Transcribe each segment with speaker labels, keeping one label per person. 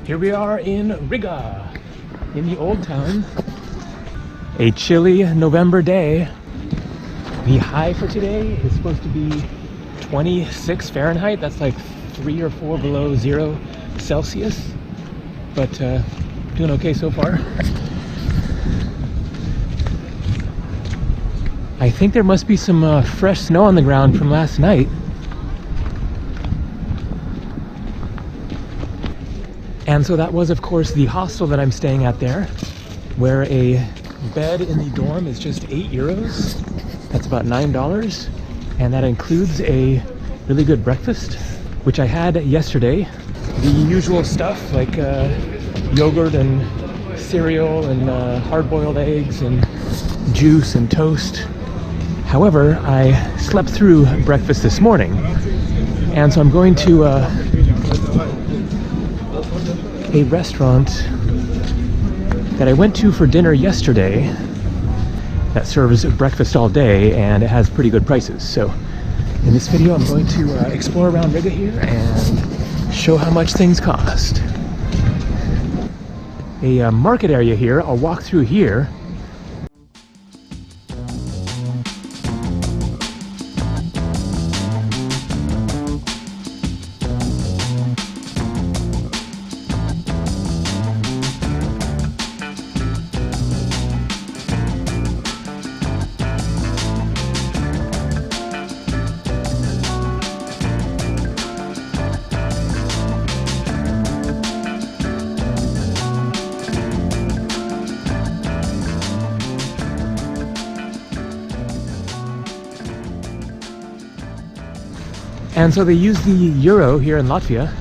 Speaker 1: Here we are in Riga, in the old town. A chilly November day. The high for today is supposed to be 26 Fahrenheit. That's like 3 or 4 below 0 Celsius. But doing okay so far. I think there must be some fresh snow on the ground from last night. And so that was, of course, the hostel that I'm staying at there, where a bed in the dorm is just €8. That's about $9. And that includes a really good breakfast, which I had yesterday. The usual stuff like yogurt and cereal and hard-boiled eggs and juice and toast. However, I slept through breakfast this morning, and so I'm going to a restaurant that I went to for dinner yesterday that serves breakfast all day, and it has pretty good prices. So in this video I'm going to explore around Riga here and show how much things cost. A market area here. I'll walk through here. And so they use the euro here in Latvia.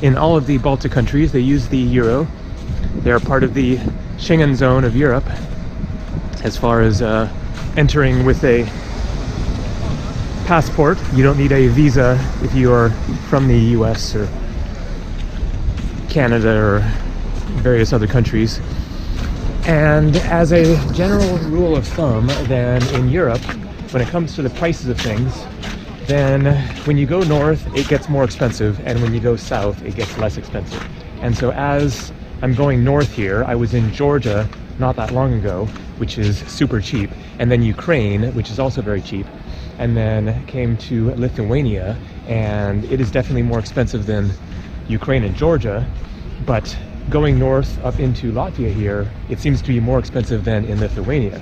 Speaker 1: In all of the Baltic countries, they use the euro. They're part of the Schengen zone of Europe as far as entering with a passport. You don't need a visa if you are from the US or Canada or various other countries. And as a general rule of thumb, then in Europe, when it comes to the prices of things, then when you go north, it gets more expensive, and when you go south, it gets less expensive. And so as I'm going north here, I was in Georgia not that long ago, which is super cheap, and then Ukraine, which is also very cheap, and then came to Lithuania, and it is definitely more expensive than Ukraine and Georgia, but going north up into Latvia here, it seems to be more expensive than in Lithuania.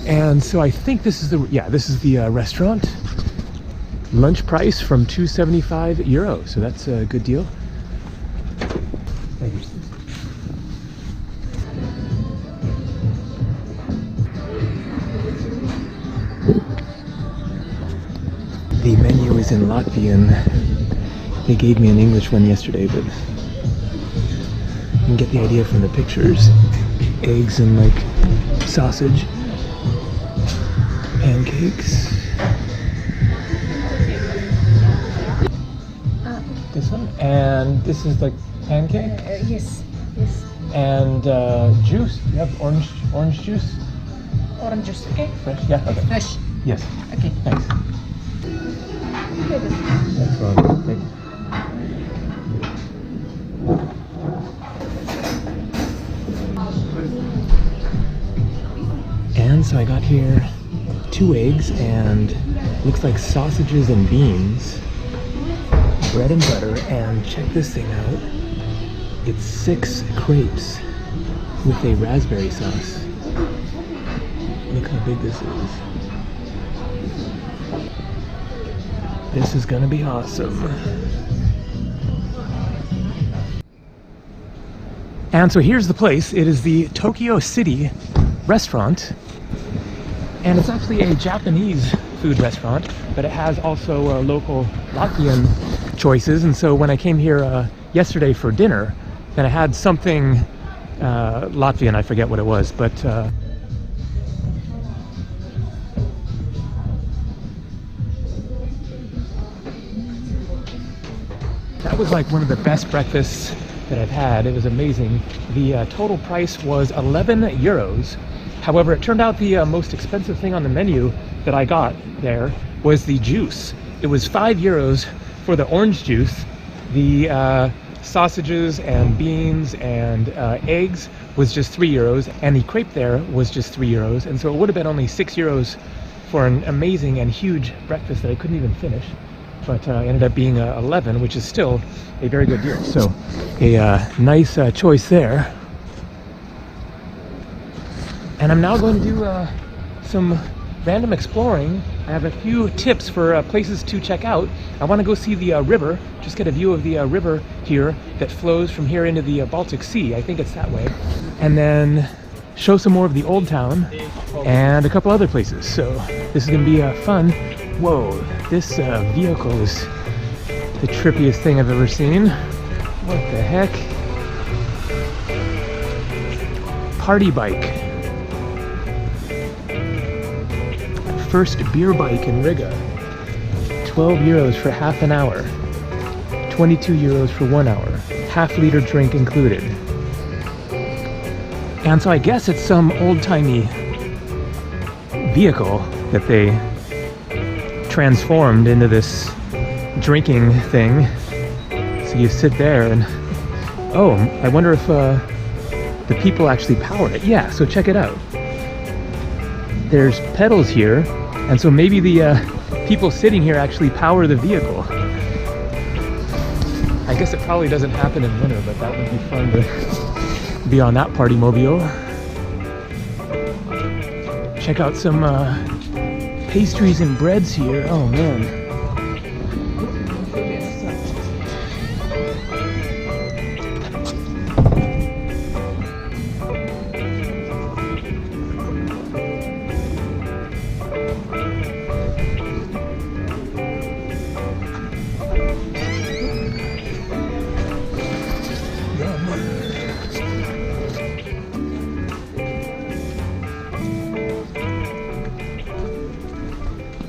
Speaker 1: And so I think this is the restaurant. Lunch price from €275, so that's a good deal. The menu is in Latvian. They gave me an English one yesterday, but you can get the idea from the pictures. Eggs and like sausage. Pancakes. This one, and this is like pancake.
Speaker 2: Yes.
Speaker 1: And juice. You have orange juice.
Speaker 2: Orange juice. Okay.
Speaker 1: Fresh. Yeah. Okay.
Speaker 2: Fresh.
Speaker 1: Yes.
Speaker 2: Okay.
Speaker 1: Thanks. That's wrong. Thank you. And so I got here 2 eggs and looks like sausages and beans, bread and butter, and check this thing out. It's 6 crepes with a raspberry sauce. Look how big this is. This is gonna be awesome. And so here's the place. It is the Tokyo City restaurant. And it's actually a Japanese food restaurant, but it has also local Latvian choices. And so when I came here yesterday for dinner, then I had something Latvian, I forget what it was, but that was like one of the best breakfasts that I've had. It was amazing. The total price was €11. However, it turned out the most expensive thing on the menu that I got there was the juice. It was €5 for the orange juice. The sausages and beans and eggs was just €3, and the crepe there was just €3, and so it would have been only €6 for an amazing and huge breakfast that I couldn't even finish, but ended up being 11, which is still a very good deal. So a nice choice there. And I'm now going to do some random exploring. I have a few tips for places to check out. I want to go see the river, just get a view of the river here that flows from here into the Baltic Sea. I think it's that way. And then show some more of the old town and a couple other places. So this is going to be fun. Whoa, this vehicle is the trippiest thing I've ever seen. What the heck? Party bike. First beer bike in Riga. €12 for half an hour. €22 for 1 hour. Half-liter drink included. And so I guess it's some old-timey vehicle that they transformed into this drinking thing. So you sit there and, oh, I wonder if the people actually power it. Yeah, so check it out. There's pedals here, and so maybe the people sitting here actually power the vehicle. I guess it probably doesn't happen in winter, but that would be fun to be on that party mobile. Check out some pastries and breads here. Oh man.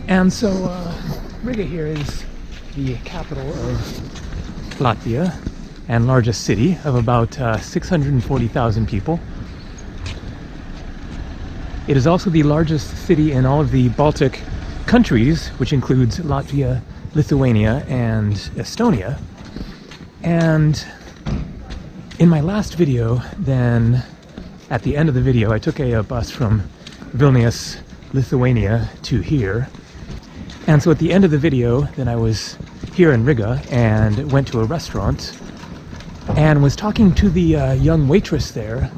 Speaker 1: And so Riga here is the capital of Latvia and largest city of about 640,000 people. It is also the largest city in all of the Baltic countries, which includes Latvia, Lithuania, and Estonia. And in my last video, then at the end of the video, I took a bus from Vilnius, Lithuania to here. And so at the end of the video, then I was here in Riga and went to a restaurant and was talking to the young waitress there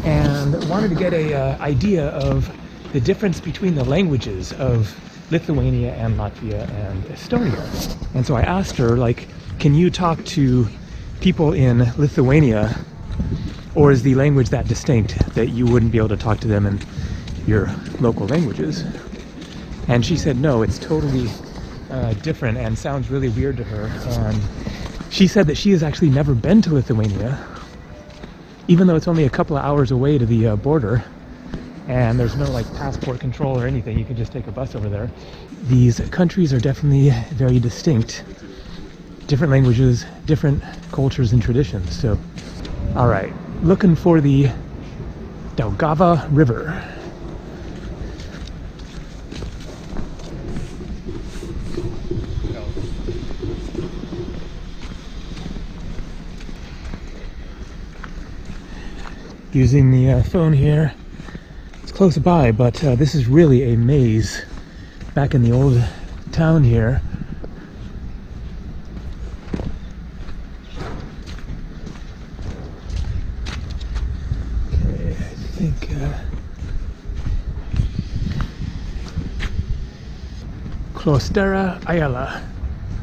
Speaker 1: and wanted to get a idea of the difference between the languages of Lithuania and Latvia and Estonia. And so I asked her, like, can you talk to people in Lithuania, or is the language that distinct that you wouldn't be able to talk to them in your local languages? And she said, no, it's totally different and sounds really weird to her. And she said that she has actually never been to Lithuania, even though it's only a couple of hours away to the border, and there's no like passport control or anything. You can just take a bus over there. These countries are definitely very distinct. Different languages, different cultures and traditions. So, all right, looking for the Daugava River. Using the phone here. It's close by, but this is really a maze back in the old town here. Okay, I think Klostera Ayala,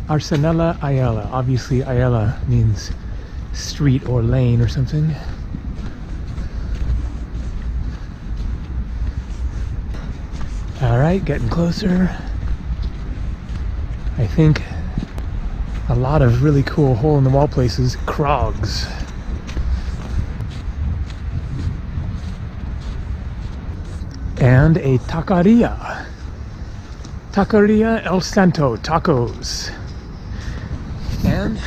Speaker 1: Arsenala Ayala. Obviously Ayala means street or lane or something. Alright, getting closer. I think a lot of really cool hole-in-the-wall places. Krogs. And a taqueria. Taqueria El Santo Tacos. And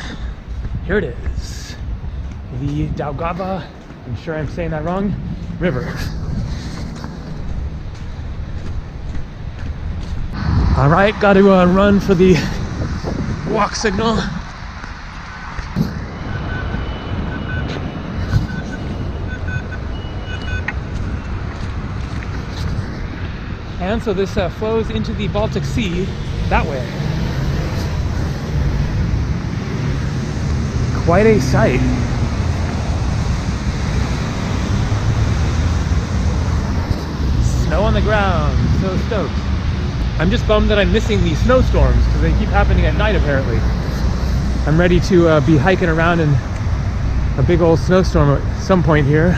Speaker 1: here it is. The Daugava, I'm sure I'm saying that wrong, River. All right, got to run for the walk signal. And so this flows into the Baltic Sea that way. Quite a sight. Snow on the ground, so stoked. I'm just bummed that I'm missing these snowstorms because they keep happening at night apparently. I'm ready to be hiking around in a big old snowstorm at some point here.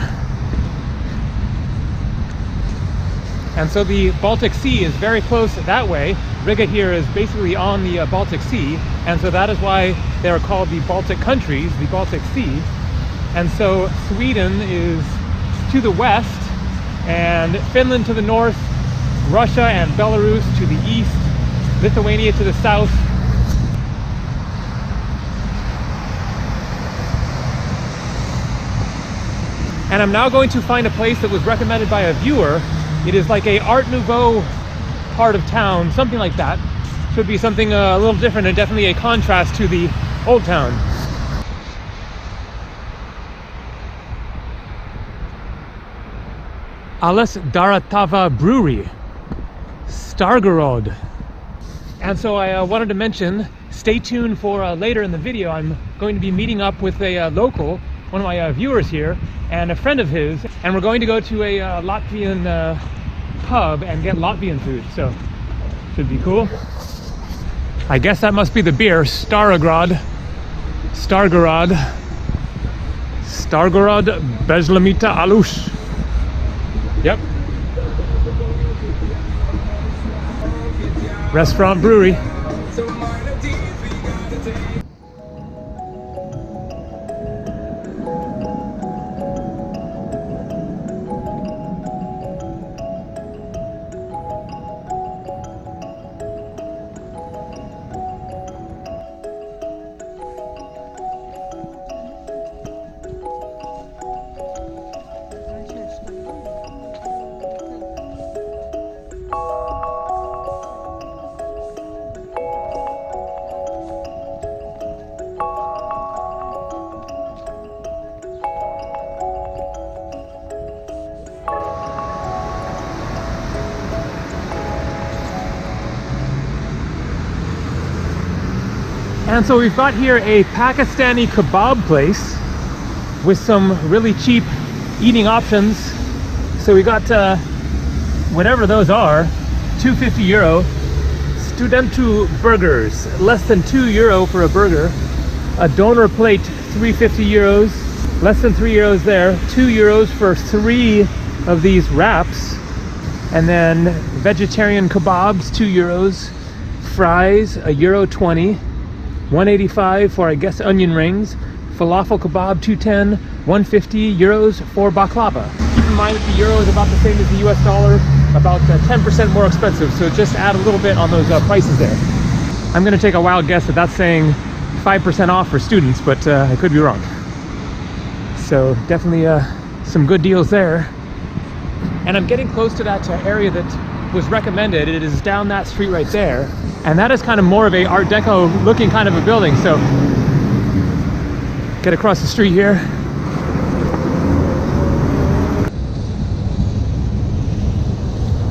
Speaker 1: And so the Baltic Sea is very close that way. Riga here is basically on the Baltic Sea, and so that is why they are called the Baltic countries, the Baltic Sea. And so Sweden is to the west, and Finland to the north, Russia and Belarus to the east, Lithuania to the south. And I'm now going to find a place that was recommended by a viewer. It is like a Art Nouveau part of town, something like that. Should be something a little different and definitely a contrast to the old town. Alas Daratava Brewery, Stargorod. And so I wanted to mention, stay tuned for later in the video. I'm going to be meeting up with a local, one of my viewers here, and a friend of his, and we're going to go to a Latvian pub and get Latvian food, so should be cool. I guess that must be the beer, Stargorod Bezlamita Alus. Yep. Restaurant brewery. And so we've got here a Pakistani kebab place with some really cheap eating options. So we got whatever those are, €2.50. Studentu burgers, less than €2 for a burger. A doner plate, €3.50, less than €3 there. €2 for 3 of these wraps. And then vegetarian kebabs, €2. Fries, €1.20. 185 for, I guess, onion rings. Falafel kebab, 210. 150 euros for baklava. Keep in mind that the euro is about the same as the US dollar, about 10% more expensive, so just add a little bit on those prices there. I'm going to take a wild guess that that's saying 5% off for students, but I could be wrong. So definitely some good deals there. And I'm getting close to that area that was recommended. It is down that street right there. And that is kind of more of a Art Deco looking kind of a building. So get across the street here.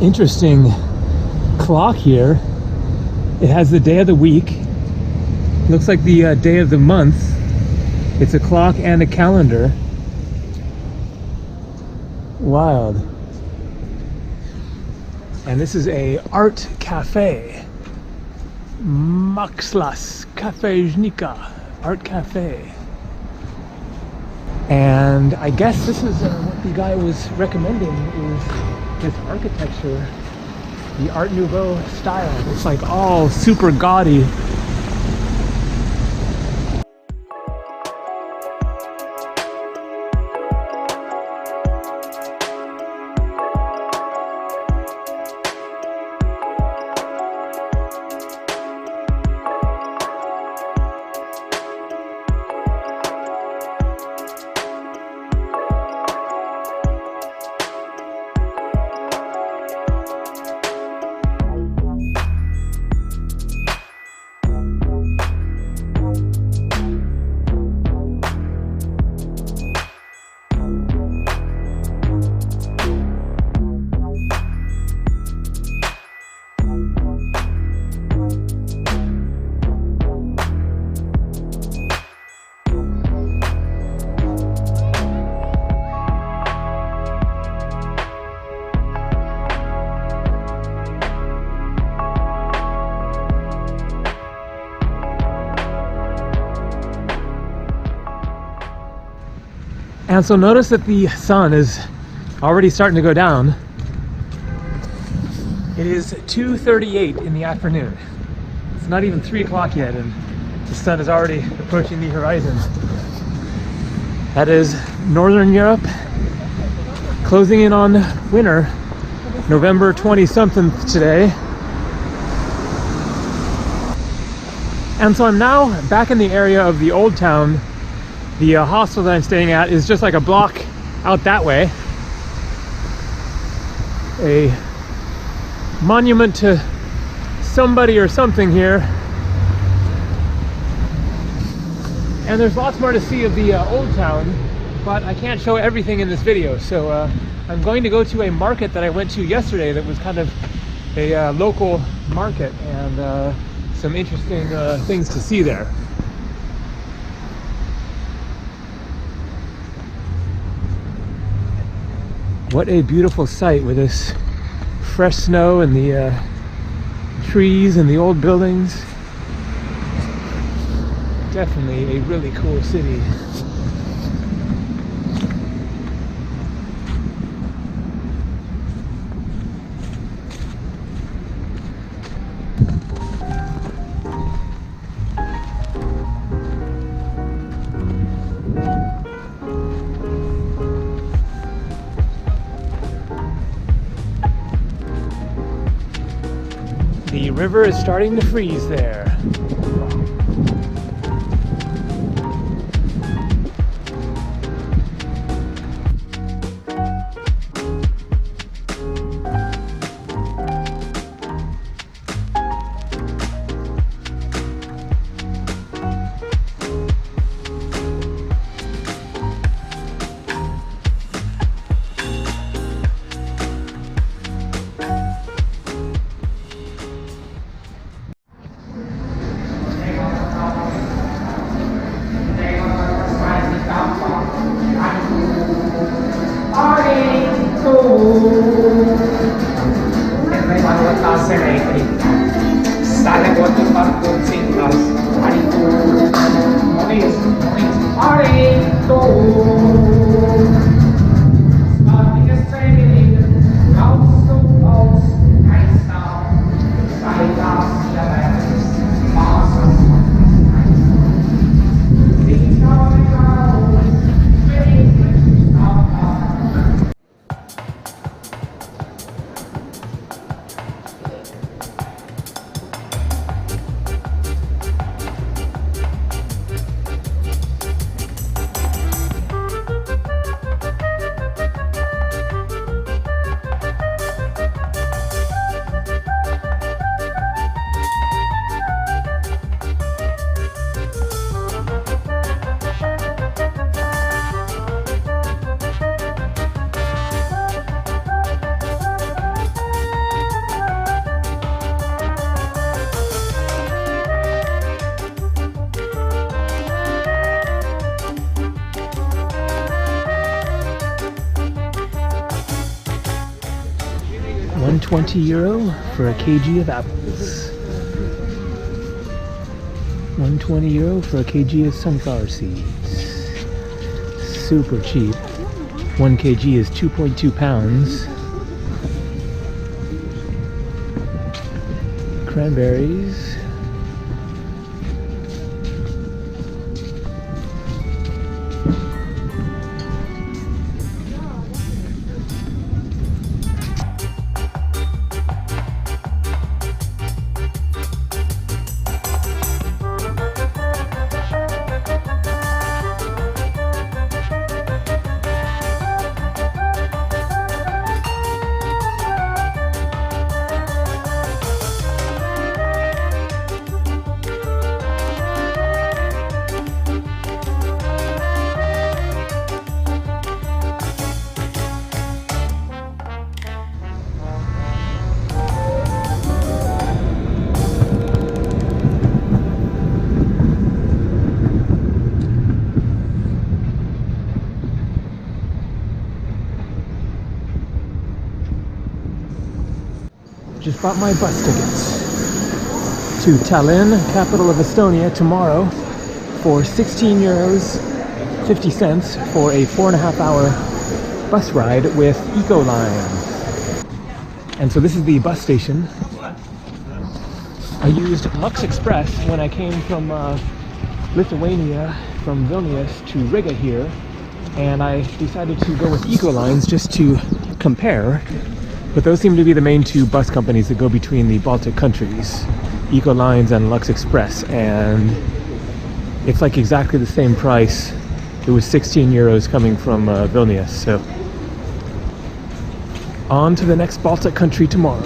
Speaker 1: Interesting clock here. It has the day of the week. Looks like the day of the month. It's a clock and a calendar. Wild. And this is a art cafe. Maxlas Kafejnika Art Cafe. And I guess this is what the guy was recommending, is this architecture, the Art Nouveau style. It's like all super gaudy. And so notice that the sun is already starting to go down. It is 2:38 in the afternoon. It's not even 3 o'clock yet, and the sun is already approaching the horizon. That is Northern Europe, closing in on winter, November 20-something today. And so I'm now back in the area of the old town. The hostel that I'm staying at is just like a block out that way. A monument to somebody or something here. And there's lots more to see of the old town, but I can't show everything in this video. So I'm going to go to a market that I went to yesterday that was kind of a local market, and some interesting things to see there. What a beautiful sight with this fresh snow and the trees and the old buildings. Definitely a really cool city. The river is starting to freeze there. €120 for a kg of apples. €120 for a kg of sunflower seeds. Super cheap. 1 kg is 2.2 pounds. Cranberries. Just bought my bus tickets to Tallinn, capital of Estonia, tomorrow for €16, 50 cents for a 4.5-hour bus ride with Ecoline. And so this is the bus station. I used Lux Express when I came from Lithuania, from Vilnius to Riga here, and I decided to go with Ecolines just to compare. But those seem to be the main two bus companies that go between the Baltic countries, Ecolines and Lux Express, and it's like exactly the same price. It was 16 euros coming from Vilnius, so on to the next Baltic country tomorrow.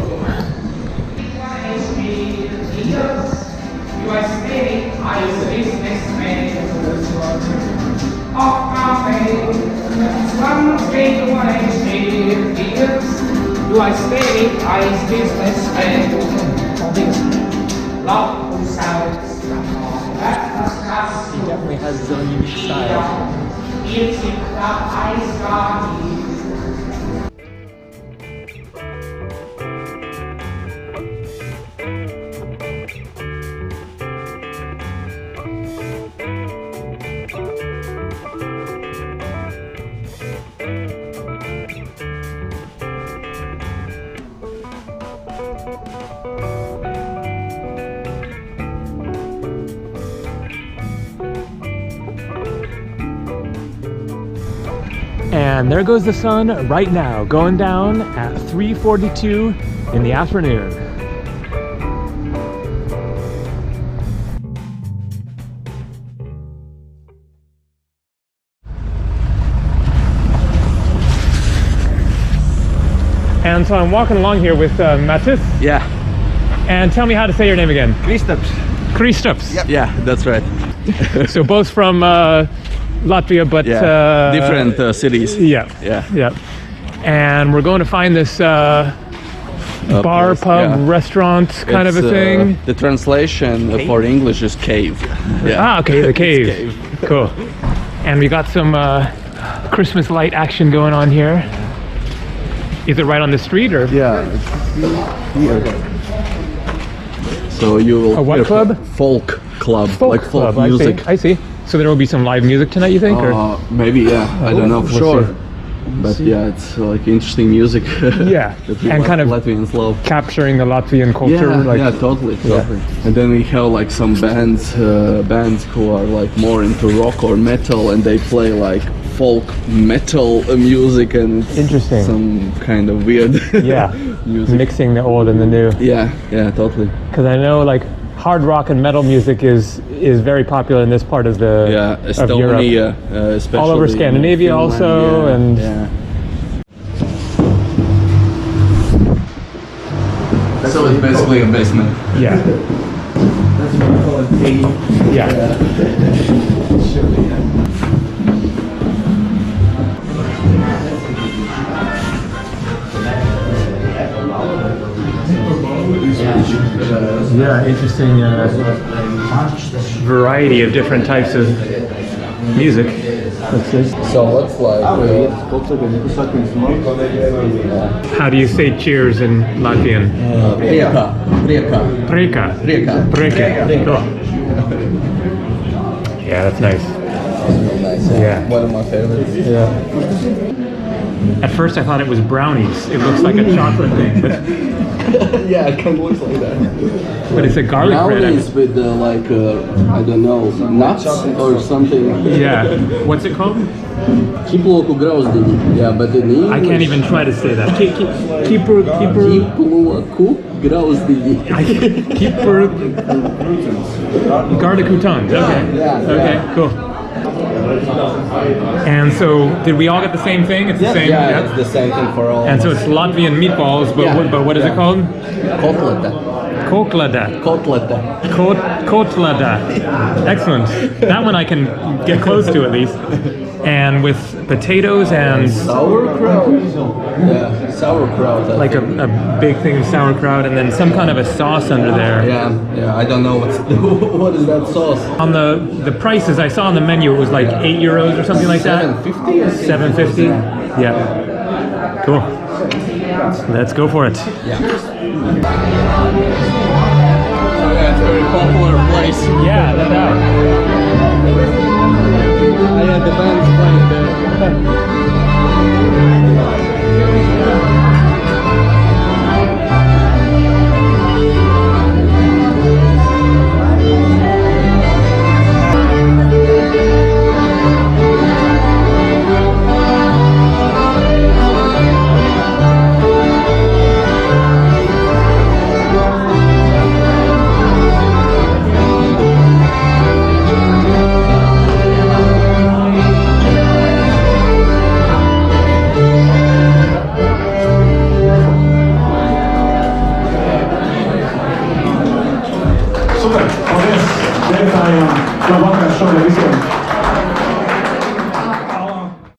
Speaker 1: He definitely has his own unique style. And there goes the sun right now, going down at 3:42 in the afternoon. And so I'm walking along here with Matis.
Speaker 3: Yeah.
Speaker 1: And tell me how to say your name again.
Speaker 3: Kristaps.
Speaker 1: Kristaps.
Speaker 3: Yep. Yeah, that's right.
Speaker 1: So both from Latvia, but
Speaker 3: different cities.
Speaker 1: Yeah.
Speaker 3: Yeah.
Speaker 1: Yeah. And we're going to find this bar,
Speaker 3: place,
Speaker 1: pub,
Speaker 3: yeah.
Speaker 1: restaurant kind of a thing.
Speaker 3: The translation for English is cave. Yeah.
Speaker 1: Ah, okay, the cave.
Speaker 3: Cave.
Speaker 1: Cool. And we got some Christmas light action going on here. Is it right on the street or?
Speaker 3: Yeah, it's here. So you will
Speaker 1: A what
Speaker 3: hear
Speaker 1: club?
Speaker 3: Folk club,
Speaker 1: Folk
Speaker 3: like folk
Speaker 1: club,
Speaker 3: music.
Speaker 1: I see. So there will be some live music tonight, you think? Or?
Speaker 3: Maybe, yeah. I don't know for
Speaker 1: We'll
Speaker 3: sure.
Speaker 1: see.
Speaker 3: But yeah, it's like interesting music.
Speaker 1: Yeah,
Speaker 3: that we
Speaker 1: and kind of
Speaker 3: Latvians love.
Speaker 1: Capturing the Latvian culture.
Speaker 3: Yeah,
Speaker 1: like,
Speaker 3: yeah, totally. And then we have like some bands who are like more into rock or metal, and they play like folk metal music and
Speaker 1: Interesting.
Speaker 3: some kind of weird
Speaker 1: Yeah,
Speaker 3: music.
Speaker 1: mixing the old and the new.
Speaker 3: Yeah, totally.
Speaker 1: Because I know like hard rock and metal music is very popular in this part of the of Europe.
Speaker 3: Estonia, especially
Speaker 1: All over Scandinavia
Speaker 3: Finland,
Speaker 1: also,
Speaker 3: yeah,
Speaker 1: and
Speaker 3: yeah. So it's basically a basement.
Speaker 1: yeah,
Speaker 3: That's what we call it.
Speaker 1: yeah. Yeah, interesting variety of different types of music.
Speaker 3: So what's like?
Speaker 1: How do you say cheers in Latvian?
Speaker 3: Prieka.
Speaker 1: Preka. Preka. Cool. Yeah, that's nice.
Speaker 3: Nice.
Speaker 1: Yeah.
Speaker 3: One of my favorites.
Speaker 1: Yeah. At first I thought it was brownies. It looks like a chocolate thing, but
Speaker 3: Yeah, it kind of looks like that.
Speaker 1: it's a garlic bread.
Speaker 3: Brownies with like I don't know, nuts or something.
Speaker 1: Yeah. What's it called?
Speaker 3: Kiploku grauzdiņi. Yeah, but in English.
Speaker 1: I can't even try to say that. Keeper.
Speaker 3: Kiploku grauzdiņi.
Speaker 1: Keeper. Garlicutans. Okay.
Speaker 3: Yeah.
Speaker 1: Okay. Cool. And so, did we all get the same thing? It's the same.
Speaker 3: Yeah, it's the same thing for all.
Speaker 1: And so it's Latvian meatballs, but
Speaker 3: Yeah.
Speaker 1: what is it called?
Speaker 3: Kotleta.
Speaker 1: Kotlada.
Speaker 3: Kotleta.
Speaker 1: Kotlada. Excellent. That one I can get close to at least. And with potatoes and
Speaker 3: Sauerkraut. Yeah, sauerkraut. I
Speaker 1: like
Speaker 3: think.
Speaker 1: a big thing of sauerkraut, and then some kind of a sauce under there.
Speaker 3: Yeah. I don't know what is that sauce.
Speaker 1: On the prices I saw on the menu, it was like 8 euros or something like that.
Speaker 3: 750.
Speaker 1: 750. Yeah. Cool. Let's go for it.
Speaker 3: Yeah. It's a very popular place.
Speaker 1: Yeah, no doubt.
Speaker 3: yeah, the band's playing.